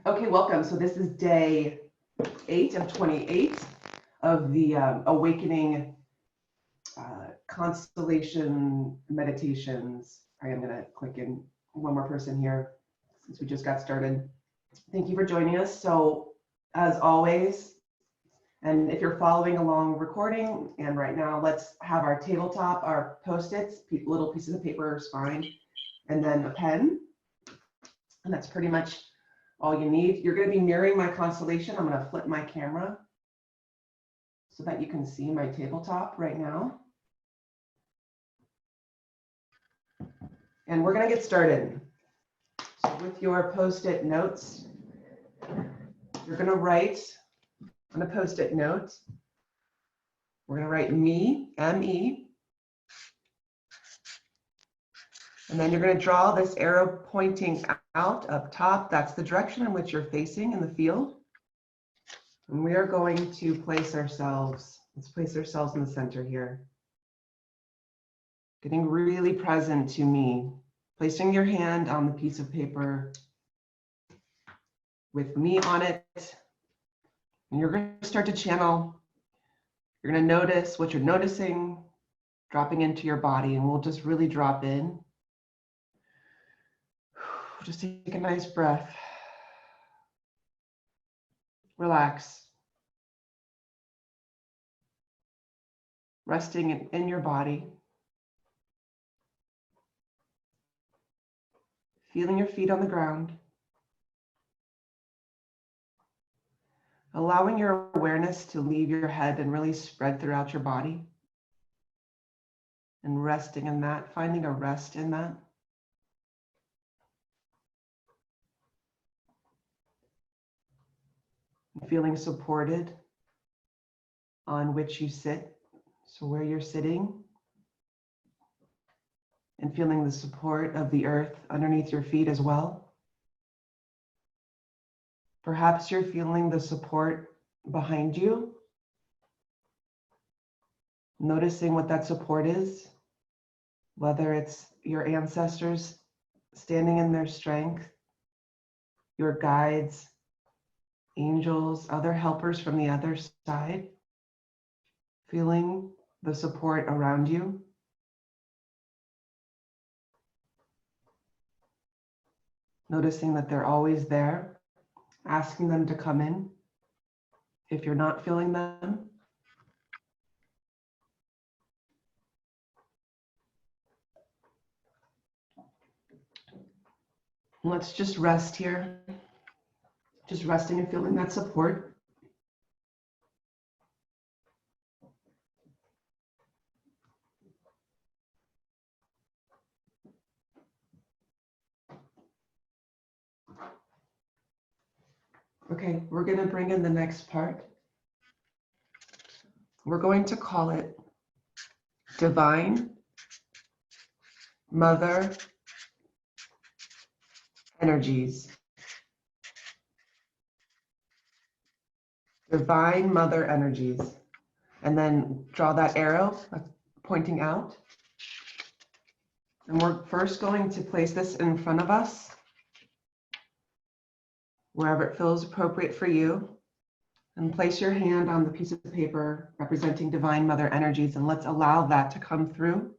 Okay, welcome. So this is day 8 of 28 of the Awakening Constellation Meditations. I am going to click in one more person here since we just got started. Thank you for joining us. So as always, and if you're following along recording, and right now, let's have our tabletop, our Post-its, little pieces of paper is fine, and then a pen. And that's pretty much all you need. You're going to be mirroring my constellation. I'm going to flip my camera so that you can see my tabletop right now. And we're going to get started. So with your Post-it notes, you're going to write on a Post-it note, we're going to write me, M-E, and then you're going to draw this arrow pointing out up top. That's the direction in which you're facing in the field. And we are going to place ourselves, let's place ourselves in the center here. Getting really present to me, placing your hand on the piece of paper with me on it. And you're going to start to channel. You're going to notice what you're noticing, dropping into your body, and we'll just really drop in. Just take a nice breath. Relax. Resting in your body. Feeling your feet on the ground. Allowing your awareness to leave your head and really spread throughout your body. And resting in that, finding a rest in that. Feeling supported on which you sit, so where you're sitting, and feeling the support of the earth underneath your feet as well. Perhaps you're feeling the support behind you, noticing what that support is, whether it's your ancestors standing in their strength, your guides, angels, other helpers from the other side, feeling the support around you. Noticing that they're always there, asking them to come in if you're not feeling them. Let's just rest here. Just resting and feeling that support. Okay, we're going to bring in the next part. We're going to call it Divine Mother Energies. Divine Mother Energies. And then draw that arrow pointing out. And we're first going to place this in front of us, wherever it feels appropriate for you. And place your hand on the piece of paper representing Divine Mother Energies, and let's allow that to come through.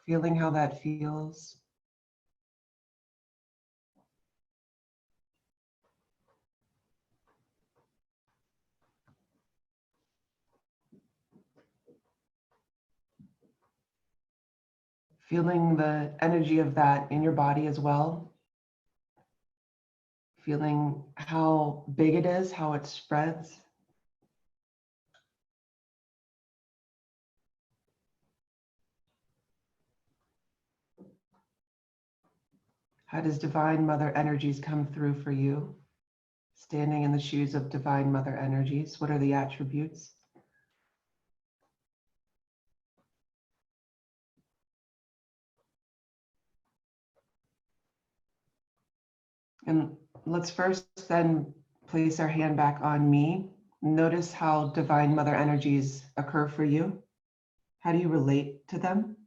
Feeling how that feels. Feeling the energy of that in your body as well. Feeling how big it is, how it spreads. How does Divine Mother Energies come through for you? Standing in the shoes of Divine Mother Energies, what are the attributes? And let's first then place our hand back on me. Notice how Divine Mother Energies occur for you. How do you relate to them?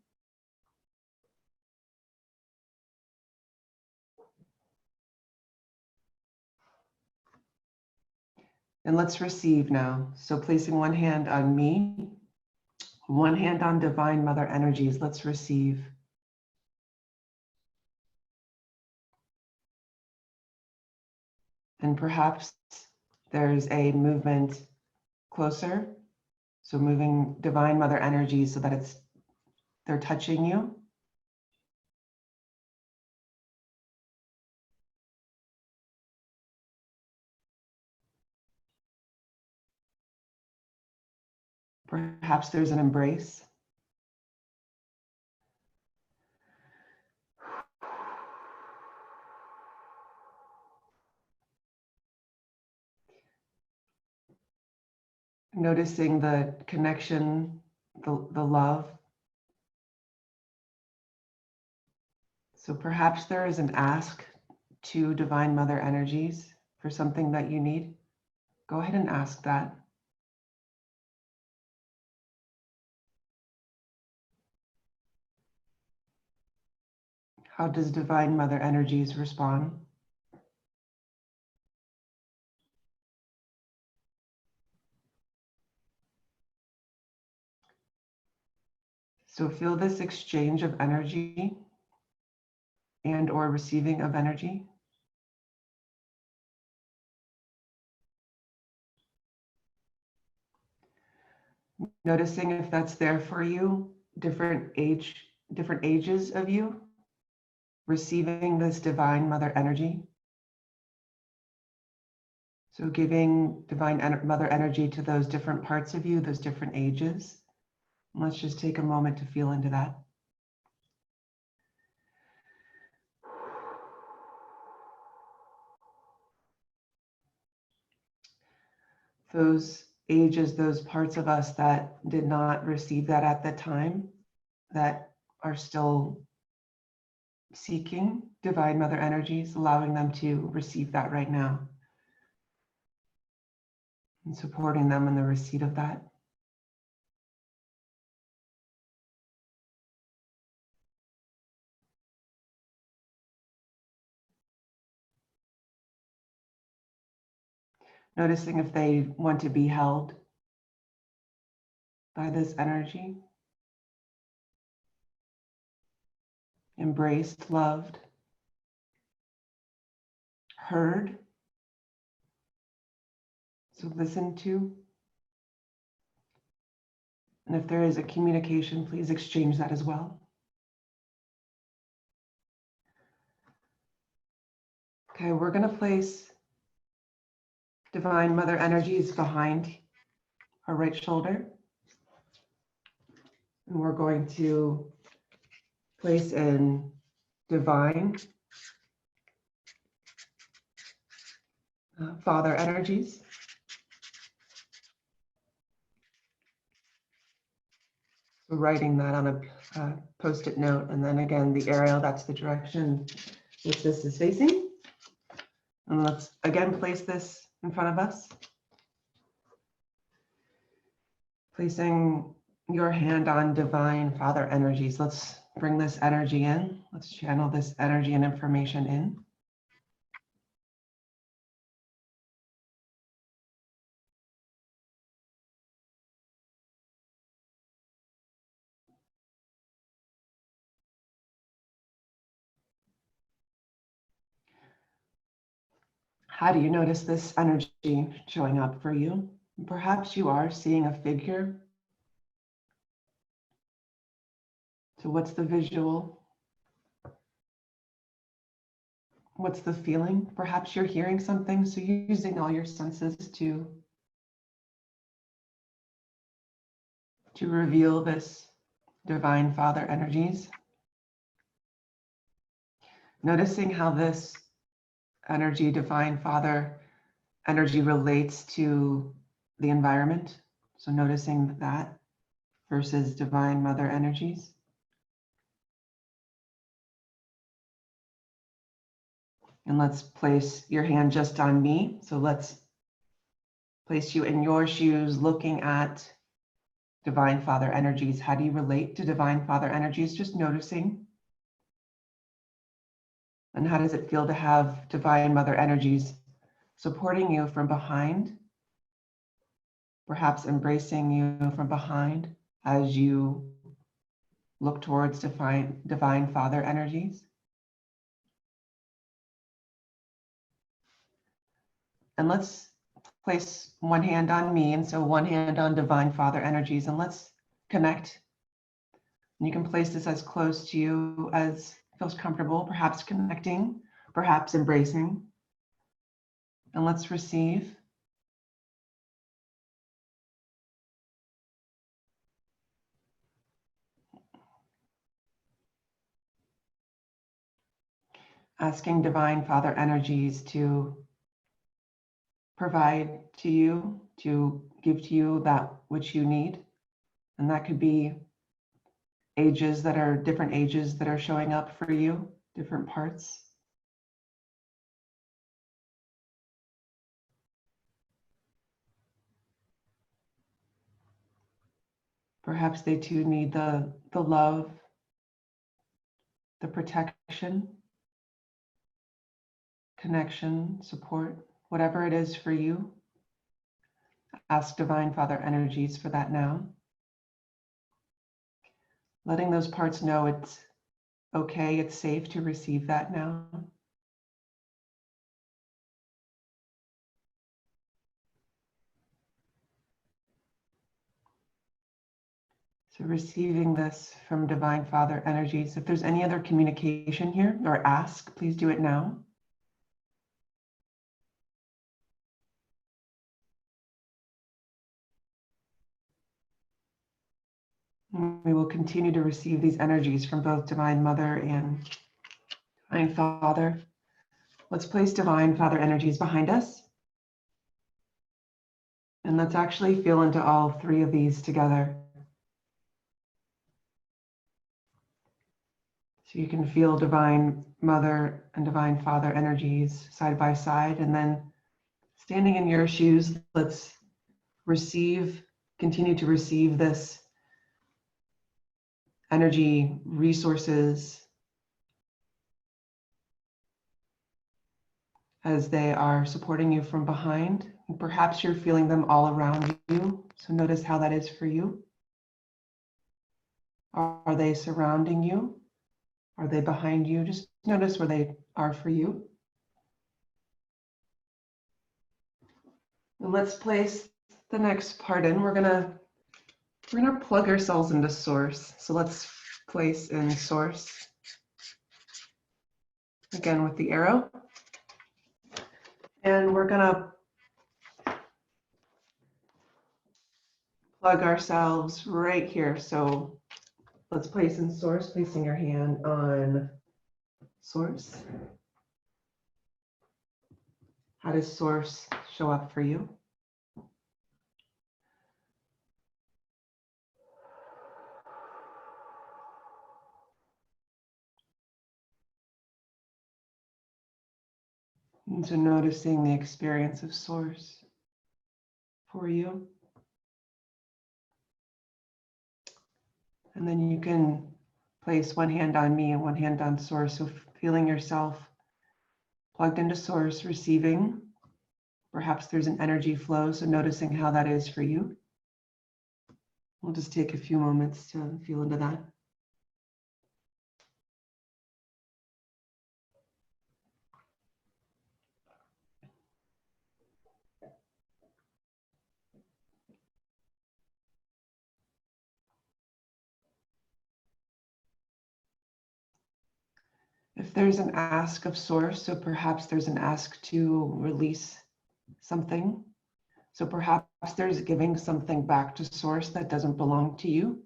And let's receive now. So placing one hand on me, one hand on Divine Mother Energies. Let's receive. And perhaps there's a movement closer. So moving Divine Mother Energies so that they're touching you. Perhaps there's an embrace. Noticing the connection, the love. So perhaps there is an ask to Divine Mother Energies for something that you need. Go ahead and ask that. How does Divine Mother Energies respond? So feel this exchange of energy and or receiving of energy. Noticing if that's there for you, different ages of you, receiving this Divine Mother Energy. So giving Divine Mother Energy to those different parts of you, those different ages. And let's just take a moment to feel into that. Those ages, those parts of us that did not receive that at the time, that are still seeking Divine Mother Energies, allowing them to receive that right now. And supporting them in the receipt of that. Noticing if they want to be held by this energy. Embraced, loved, heard. So listen to. And if there is a communication, please exchange that as well. Okay, we're going to place Divine Mother Energies behind our right shoulder. And we're going to place in Divine Father Energies. So writing that on a Post-it note, and then again, the arrow, that's the direction which this is facing. And let's again place this in front of us. Placing your hand on Divine Father Energies. Let's bring this energy in. Let's channel this energy and information in. How do you notice this energy showing up for you? Perhaps you are seeing a figure. So what's the visual? What's the feeling? Perhaps you're hearing something, so you're using all your senses to reveal this Divine Father energies. Noticing how this energy, Divine Father energy, relates to the environment. So noticing that versus Divine Mother energies. And let's place your hand just on me. So let's place you in your shoes looking at Divine Father energies. How do you relate to Divine Father energies? Just noticing. And how does it feel to have Divine Mother energies supporting you from behind perhaps embracing you from behind as you look towards divine Father energies. And let's place one hand on me, and so one hand on divine Father energies, and let's connect. And you can place this as close to you as feels comfortable, perhaps connecting, perhaps embracing. And let's receive. Asking divine Father energies to provide to you, to give to you that which you need. And that could be different ages that are showing up for you, different parts. Perhaps they too need the love, the protection, connection, support, whatever it is for you. Ask divine Father energies for that now. Letting those parts know it's okay, it's safe to receive that now. So receiving this from divine Father energies. If there's any other communication here or ask, please do it now. We will continue to receive these energies from both Divine Mother and Divine Father. Let's place Divine Father energies behind us. And let's actually feel into all three of these together. So you can feel Divine Mother and Divine Father energies side by side. And then standing in your shoes, let's continue to receive this energy, resources, as they are supporting you from behind. And perhaps you're feeling them all around you. So notice how that is for you. Are they surrounding you? Are they behind you? Just notice where they are for you. And let's place the next part in. We're gonna plug ourselves into source. So let's place in source. Again with the arrow. And we're gonna plug ourselves right here. So let's place in source, placing your hand on source. How does source show up for you? And so noticing the experience of source for you. And then you can place one hand on me and one hand on source. So feeling yourself plugged into source, receiving. Perhaps there's an energy flow, so noticing how that is for you. We'll just take a few moments to feel into that. If there's an ask of source, so perhaps there's an ask to release something. So perhaps there's giving something back to source that doesn't belong to you.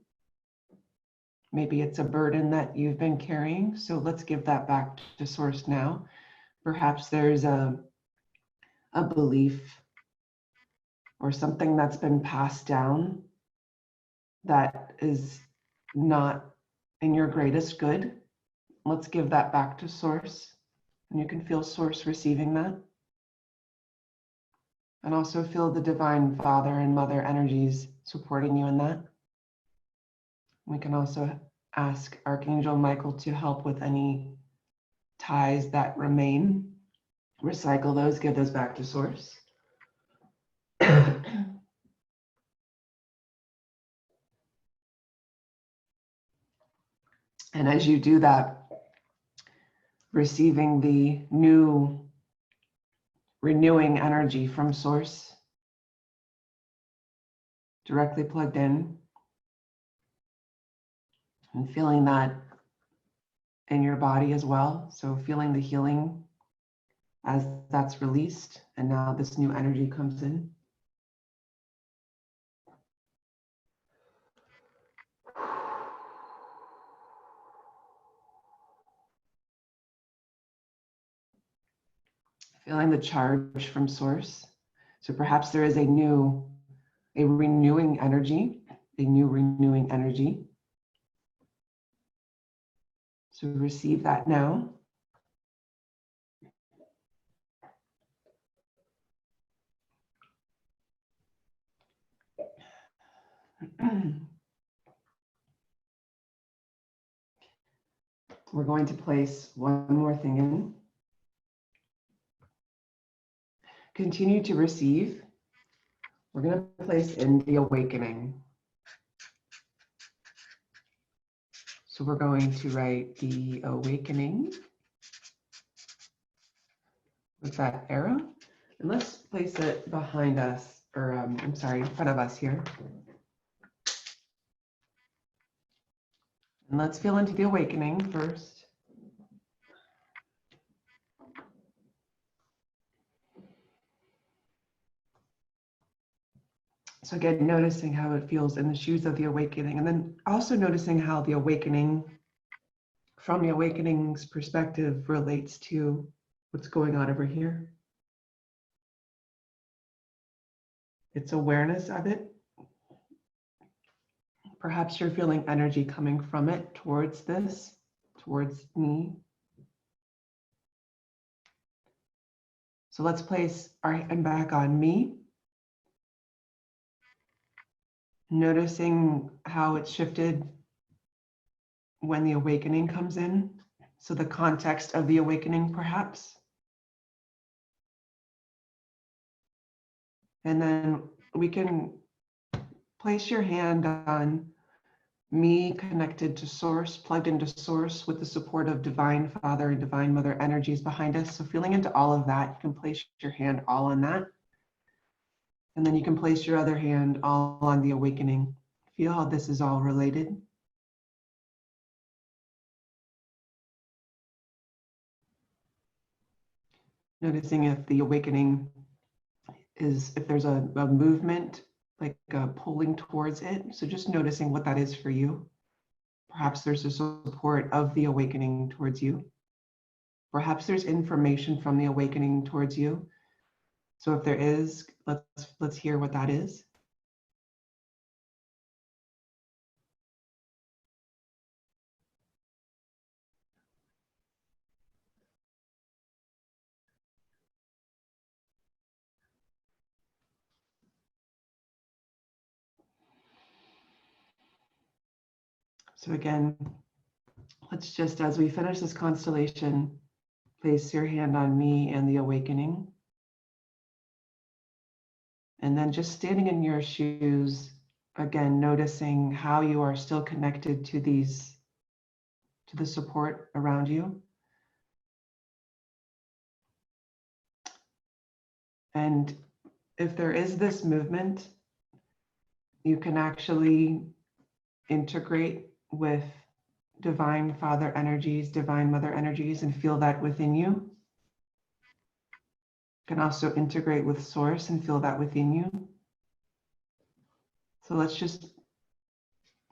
Maybe it's a burden that you've been carrying. So let's give that back to source now. Perhaps there's a belief or something that's been passed down that is not in your greatest good. Let's give that back to source. And you can feel source receiving that. And also feel the divine Father and Mother energies supporting you in that. We can also ask Archangel Michael to help with any ties that remain. Recycle those, give those back to source. And as you do that, receiving the new renewing energy from source directly plugged in, and feeling that in your body as well. So feeling the healing as that's released, and now this new energy comes in. Feeling the charge from source. So perhaps there is a renewing energy, a new renewing energy. So receive that now. We're going to place one more thing in. Continue to receive. We're going to place in the awakening. So we're going to write the awakening with that arrow. And let's place it behind us, or I'm sorry, in front of us here. And let's feel into the awakening first. So again, noticing how it feels in the shoes of the awakening, and then also noticing how the awakening, from the awakening's perspective, relates to what's going on over here. Its awareness of it. Perhaps you're feeling energy coming from it towards this, towards me. So let's place our hand back on me. Noticing how it's shifted when the awakening comes in. So the context of the awakening, perhaps. And then we can place your hand on me connected to source, plugged into source with the support of Divine Father and Divine Mother energies behind us. So feeling into all of that, you can place your hand all on that. And then you can place your other hand all on the awakening. Feel how this is all related. Noticing if the awakening is, if there's a movement, like pulling towards it. So just noticing what that is for you. Perhaps there's a support of the awakening towards you. Perhaps there's information from the awakening towards you. So if there is, let's hear what that is. So again, let's just, as we finish this constellation, place your hand on me and the awakening. And then just standing in your shoes, again, noticing how you are still connected to these, to the support around you. And if there is this movement, you can actually integrate with Divine Father energies, Divine Mother energies, and feel that within you. You can also integrate with Source and feel that within you. So let's just,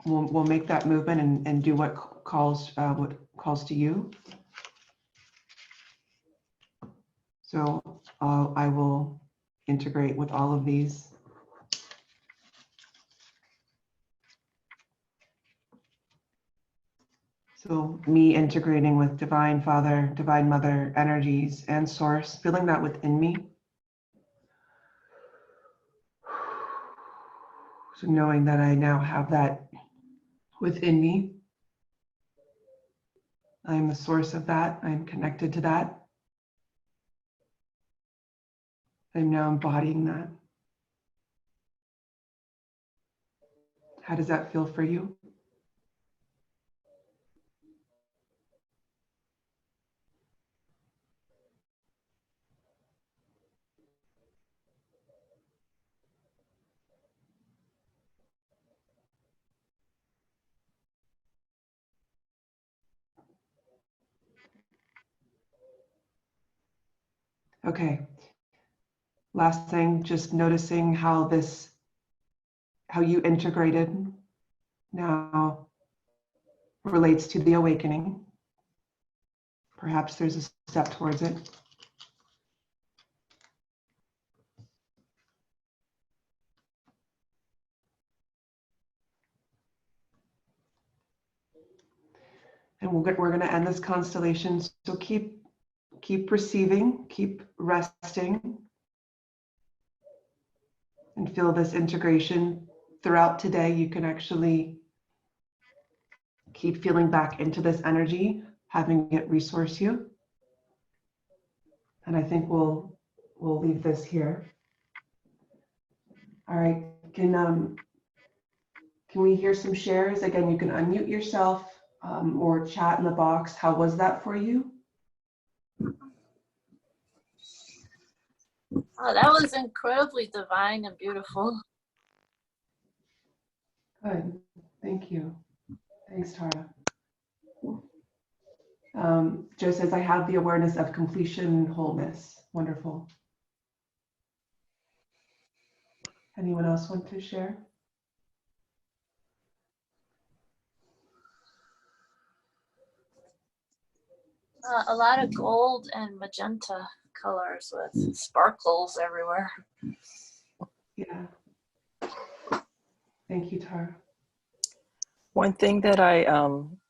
we'll make that movement and do what calls to you. So I will integrate with all of these. So me integrating with Divine Father, Divine Mother energies and Source, feeling that within me. So knowing that I now have that within me. I'm the source of that. I'm connected to that. I'm now embodying that. How does that feel for you? Okay. Last thing, just noticing how you integrated now relates to the awakening. Perhaps there's a step towards it. And we're going to end this constellation. So keep receiving, keep resting, and feel this integration throughout today. You can actually keep feeling back into this energy, having it resource you. And I think we'll leave this here. All right, can we hear some shares? Again, you can unmute yourself or chat in the box. How was that for you? Oh, that was incredibly divine and beautiful. Good, thank you. Thanks, Tara. Joe says, I have the awareness of completion and wholeness. Wonderful. Anyone else want to share? A lot of gold and magenta colors with sparkles everywhere. Yeah. Thank you, Tara. One thing that I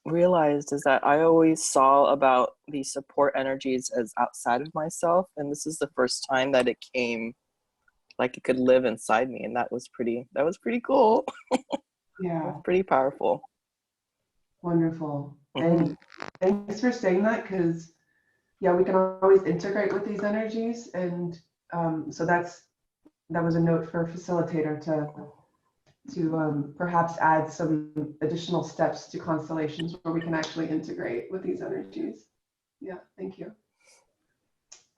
realized is that I always saw about these support energies as outside of myself, and this is the first time that it came like it could live inside me, and that was pretty cool. Yeah. Pretty powerful. Wonderful. And thanks for saying that, because yeah, we can always integrate with these energies, and so that was a note for Facilitator to perhaps add some additional steps to constellations where we can actually integrate with these energies. Yeah, thank you.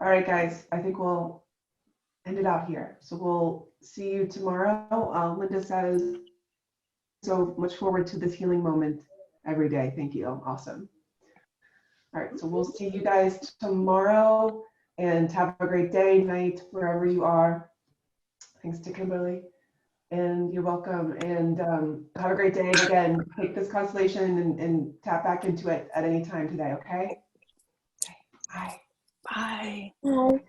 All right, guys, I think we'll end it out here. So we'll see you tomorrow. Linda says, so much forward to this healing moment every day. Thank you. Awesome. All right, so we'll see you guys tomorrow, and have a great day, night, wherever you are. Thanks to Kimberly. And you're welcome. And have a great day. And again, take this constellation and tap back into it at any time today, okay? Okay. Bye. Bye. Bye.